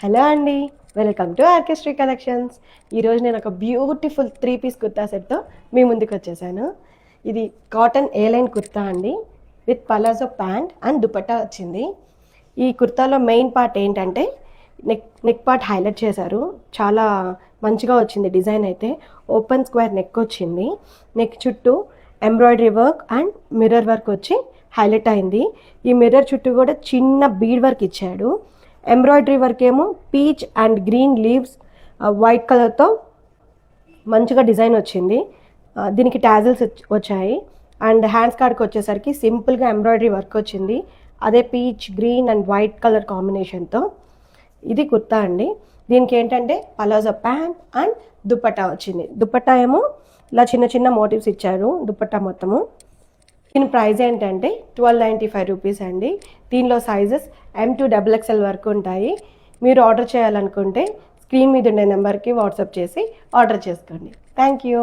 Hello అండి, welcome to ఆర్కెస్ట్రీ collections. ఈరోజు నేను ఒక బ్యూటిఫుల్ 3 పీస్ కుర్తా సెట్తో మీ ముందుకు వచ్చేసాను. ఇది కాటన్ ఏ లైన్ కుర్తా అండి, with palazzo pant and dupatta వచ్చింది. ఈ కుర్తాలో మెయిన్ పార్ట్ ఏంటంటే నెక్ పార్ట్ హైలైట్ చేశారు. చాలా మంచిగా వచ్చింది డిజైన్. అయితే ఓపెన్ స్క్వేర్ నెక్ వచ్చింది. నెక్ చుట్టూ embroidery work and mirror work వచ్చి హైలైట్ అయింది. ఈ మిర్రర్ చుట్టూ కూడా చిన్న బీడ్ వర్క్ ఇచ్చాడు. ఎంబ్రాయిడరీ వర్క్ ఏమో peach and green leaves white కలర్తో మంచిగా డిజైన్ వచ్చింది. దీనికి టాజిల్స్ వచ్చాయి. అండ్ హ్యాండ్స్ కార్డ్కి వచ్చేసరికి సింపుల్గా ఎంబ్రాయిడరీ వర్క్ వచ్చింది. అదే peach green and white colour కాంబినేషన్తో. ఇది కుర్తా అండి. దీనికి ఏంటంటే పలాజో ప్యాంట్ అండ్ దుపట్టా వచ్చింది. దుపట్టా ఏమో ఇలా చిన్న చిన్న మోటివ్స్ ఇచ్చారు దుపట్టా మొత్తము. దీని ప్రైస్ ఏంటంటే 1295 రూపీస్ అండి. దీనిలో సైజెస్ M to XXL వరకు ఉంటాయి. మీరు ఆర్డర్ చేయాలనుకుంటే స్క్రీన్ మీద ఉండే నెంబర్కి వాట్సాప్ చేసి ఆర్డర్ చేసుకోండి. Thank you.